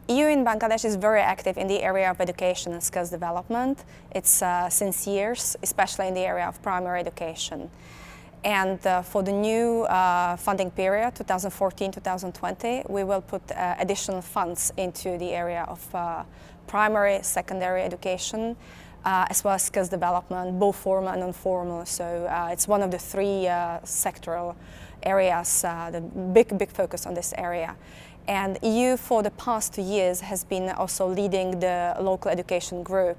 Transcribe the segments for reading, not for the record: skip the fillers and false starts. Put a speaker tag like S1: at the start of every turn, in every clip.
S1: EU in Bangladesh is very active in the area of education and skills development. It's since years, especially in the area of primary education. And for the new funding period, 2014-2020, we will put additional funds into the area of primary, secondary education, as well as skills development, both formal and non-formal. So it's one of the three sectoral areas, the big focus on this area. And EU for the past 2 years has been also leading the local education group,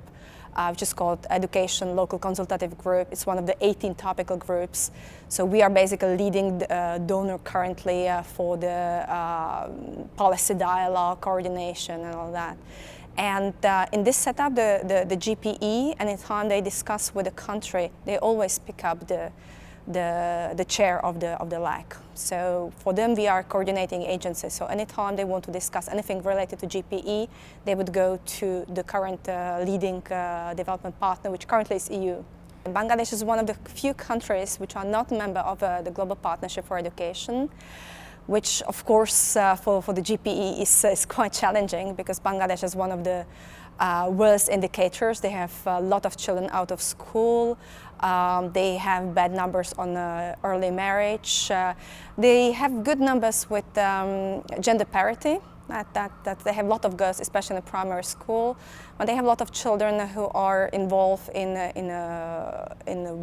S1: which is called Education Local Consultative Group. It's one of the 18 topical groups. So we are basically leading the donor currently for the policy dialogue, coordination and all that. And in this setup, the GPE, anytime they discuss with the country, they always pick up the chair of the LAC. So for them, we are coordinating agencies. So anytime they want to discuss anything related to GPE, they would go to the current leading development partner, which currently is EU. Bangladesh is one of the few countries which are not a member of the Global Partnership for Education, which of course for the GPE is quite challenging, because Bangladesh is one of the worst indicators. They have a lot of children out of school. They have bad numbers on early marriage. They have good numbers with gender parity. That they have a lot of girls, especially in the primary school, but they have a lot of children who are involved in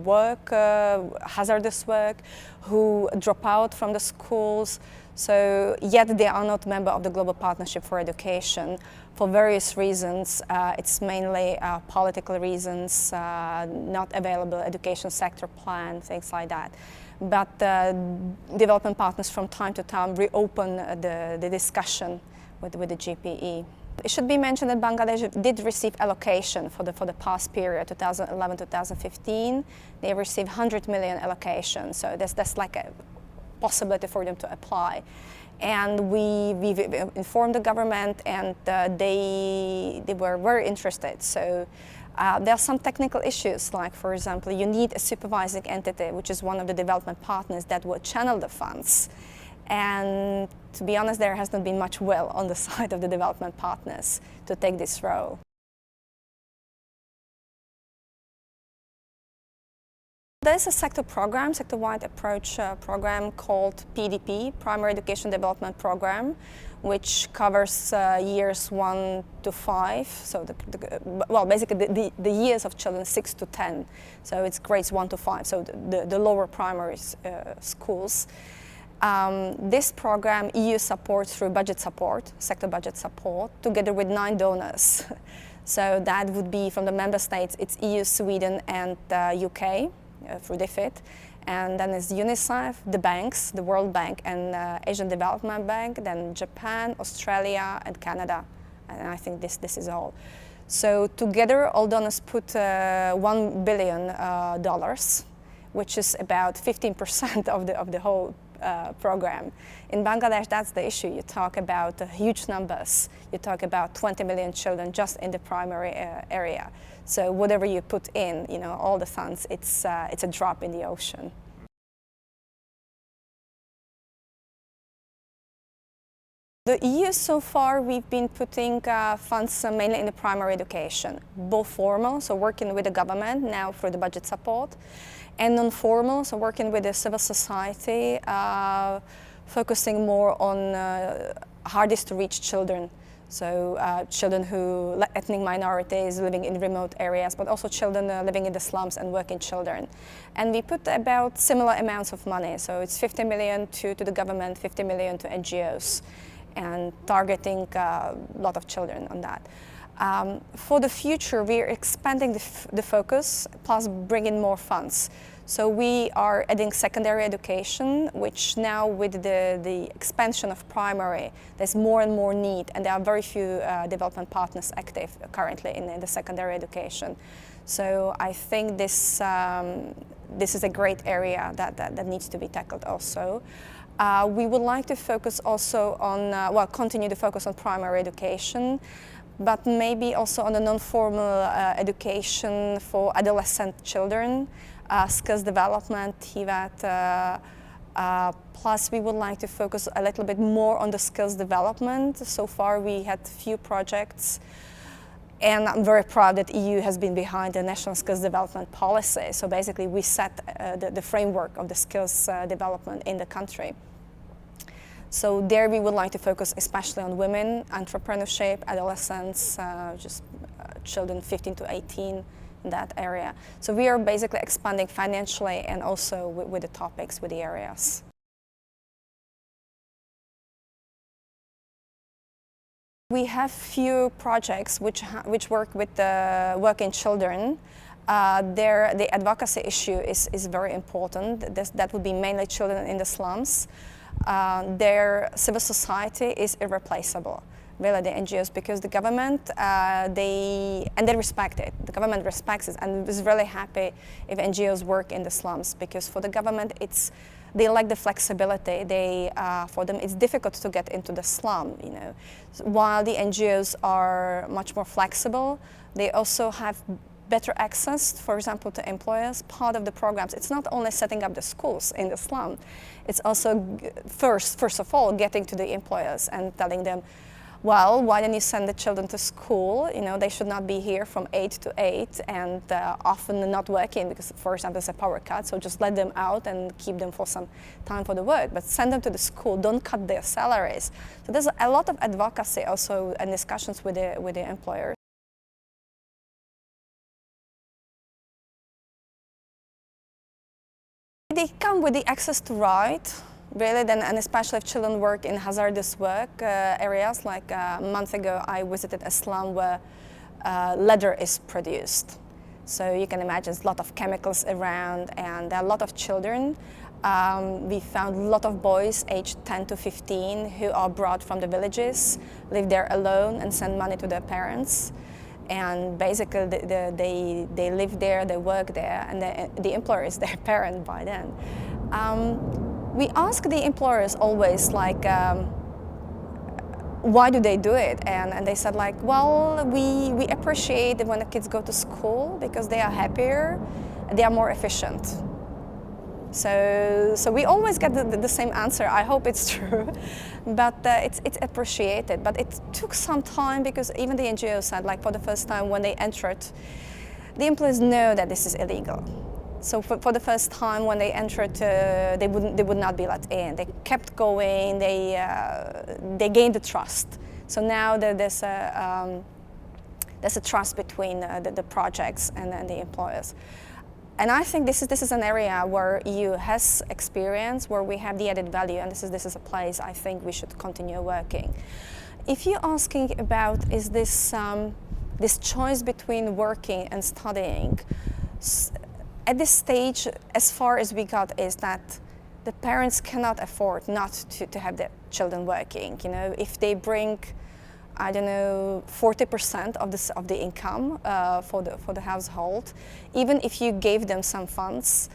S1: work, hazardous work, who drop out from the schools. So yet they are not member of the Global Partnership for Education for various reasons. It's mainly political reasons, not available education sector plan, things like that. But development partners from time to time reopen the discussion with the GPE. It should be mentioned that Bangladesh did receive allocation for the past period, 2011-2015. They received 100 million allocation, so that's like a possibility for them to apply. And we've informed the government, and they were very interested. So there are some technical issues, like for example, you need a supervising entity, which is one of the development partners that will channel the funds. And to be honest, there has not been much will on the side of the development partners to take this role. There's a sector-wide approach program called PDP, Primary Education Development Program, which covers years 1 to 5. So basically the years of children 6 to 10. So it's grades 1 to 5, so the lower primary schools. This program EU supports through budget support, sector budget support, together with 9 donors. So that would be from the member states, it's EU, Sweden and UK. Through DFID, and then it's UNICEF, the banks, the World Bank and Asian Development Bank, then Japan, Australia and Canada, and I think this is all. So together all donors put $1 billion, which is about 15% of the whole program. In Bangladesh, that's the issue. You talk about huge numbers. You talk about 20 million children just in the primary area. So whatever you put in, all the funds, it's a drop in the ocean. The EU so far, we've been putting funds mainly in the primary education, both formal, so working with the government now through the budget support, and non-formal, so working with the civil society, focusing more on hardest to reach children. So children who, ethnic minorities living in remote areas, but also children living in the slums and working children. And we put about similar amounts of money. So it's 50 million to the government, 50 million to NGOs, and targeting a lot of children on that. For the future, we are expanding the focus, plus bringing more funds. So we are adding secondary education, which now with the expansion of primary, there's more and more need, and there are very few development partners active currently in the secondary education. So I think this is a great area that needs to be tackled also. We would like to focus also on, continue to focus on primary education, but maybe also on the non-formal education for adolescent children, skills development, TVET, Plus, we would like to focus a little bit more on the skills development. So far, we had few projects, and I'm very proud that EU has been behind the National Skills Development Policy. So basically, we set the framework of the skills development in the country. So there we would like to focus especially on women, entrepreneurship, adolescents, children 15 to 18 in that area. So we are basically expanding financially and also with the topics, with the areas. We have few projects which work with the working children. The advocacy issue is very important. That would be mainly children in the slums. Their civil society is irreplaceable, really, the NGOs, because the government, they respect it. The government respects it and is really happy if NGOs work in the slums, because for the government, they like the flexibility. For them, it's difficult to get into the slum, you know. While the NGOs are much more flexible, they also have better access, for example, to employers. Part of the programs, it's not only setting up the schools in the slum, it's also first of all getting to the employers and telling them, well, why don't you send the children to school? You know, they should not be here from 8 to 8 and often not working because, for example, there's a power cut. So just let them out and keep them for some time for the work. But send them to the school. Don't cut their salaries. So there's a lot of advocacy also and discussions with the employers. They come with the access to write. Really, and especially if children work in hazardous work areas. Like a month ago, I visited a slum where leather is produced. So you can imagine there's a lot of chemicals around, and there are a lot of children. We found a lot of boys aged 10 to 15 who are brought from the villages, live there alone, and send money to their parents. And basically, they live there, they work there, and the employer is their parent by then. We ask the employers always, like, why do they do it? And they said, like, well, we appreciate when the kids go to school because they are happier, they are more efficient. So we always get the same answer. I hope it's true, but it's appreciated. But it took some time because even the NGO said, like, for the first time when they entered, the employees know that this is illegal. So for the first time when they entered, they would not be let in. They kept going. They gained the trust. So now there's a trust between the projects and the employers. And I think this is an area where EU has experience, where we have the added value, and this is a place I think we should continue working. If you're asking about is this choice between working and studying, at this stage, as far as we got, is that the parents cannot afford not to have their children working. You know, if they bring, I don't know, 40% of the income for the household, even if you gave them some funds,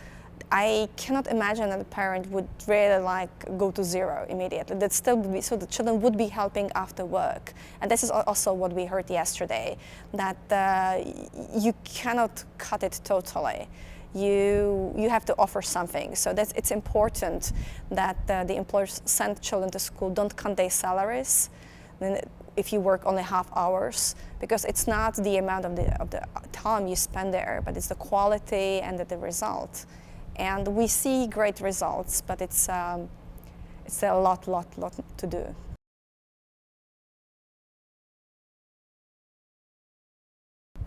S1: I cannot imagine that a parent would really go to zero immediately. That still would be, so the children would be helping after work. And this is also what we heard yesterday, that you cannot cut it totally. You have to offer something. So it's important that the employers send children to school, don't cut their salaries. Then if you work only half hours, because it's not the amount of the time you spend there, but it's the quality and the result. And we see great results, but it's a lot to do.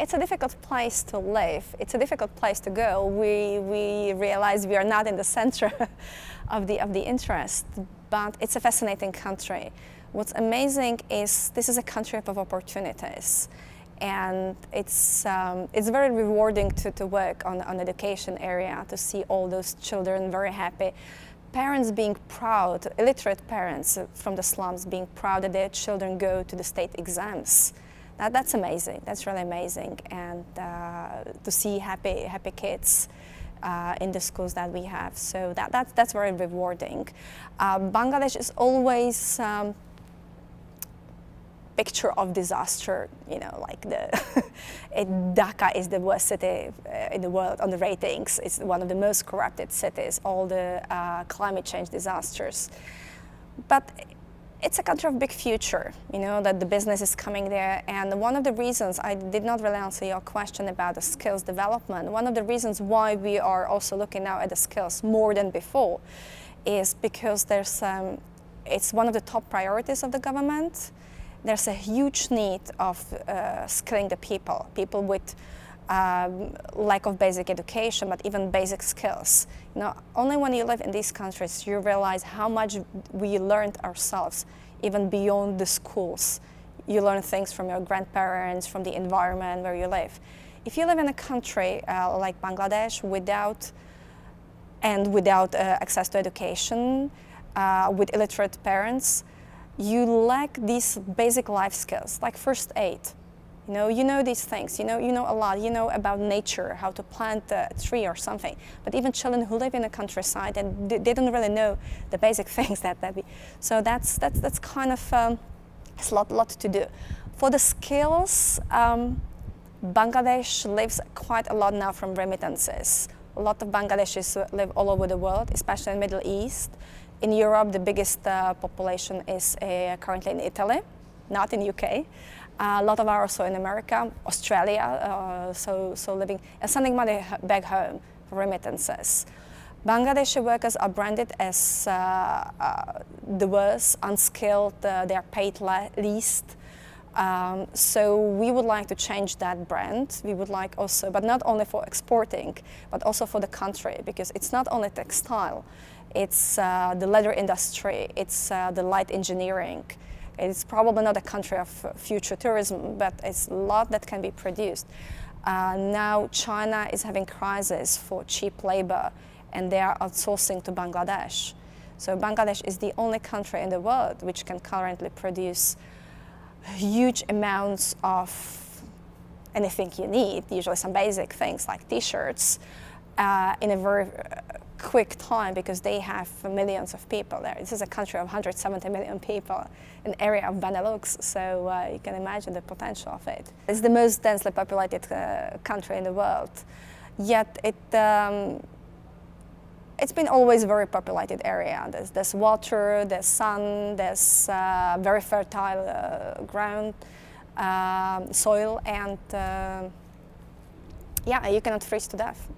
S1: It's a difficult place to live. It's a difficult place to go. We realize we are not in the center of the interest, but it's a fascinating country. What's amazing is this is a country of opportunities, and it's very rewarding to work on education area, to see all those children very happy, parents being proud, illiterate parents from the slums being proud that their children go to the state exams. That's amazing. That's really amazing, and to see happy kids in the schools that we have. So that's very rewarding. Bangladesh is always picture of disaster, like Dhaka is the worst city in the world on the ratings. It's one of the most corrupted cities, all the climate change disasters. But it's a country of big future, that the business is coming there. And one of the reasons, I did not really answer your question about the skills development, one of the reasons why we are also looking now at the skills more than before is because it's one of the top priorities of the government. There's a huge need of skilling the people with lack of basic education, but even basic skills. Only when you live in these countries, you realize how much we learned ourselves, even beyond the schools. You learn things from your grandparents, from the environment where you live. If you live in a country like Bangladesh without access to education, with illiterate parents, you lack these basic life skills, like first aid. You know these things, you know a lot, you know about nature, how to plant a tree or something. But even children who live in the countryside, and they don't really know the basic things that we. So that's kind of it's a lot to do. For the skills, Bangladesh lives quite a lot now from remittances. A lot of Bangladeshis live all over the world, especially in the Middle East. In Europe, the biggest population is currently in Italy, not in UK. A lot of are also in America, Australia, so living and sending money back home for remittances. Bangladeshi workers are branded as the worst, unskilled, they are paid least. So we would like to change that brand. We would like also, but not only for exporting, but also for the country, because it's not only textile, it's the leather industry, it's the light engineering. It's probably not a country of future tourism, but it's a lot that can be produced. Now China is having crisis for cheap labor, and they are outsourcing to Bangladesh. So Bangladesh is the only country in the world which can currently produce huge amounts of anything you need, usually some basic things like t-shirts, in a very quick time, because they have millions of people there. This is a country of 170 million people, an area of Benelux, so you can imagine the potential of it. It's the most densely populated country in the world, yet it's been always a very populated area. There's water, there's sun, there's very fertile ground, soil, and yeah, you cannot freeze to death.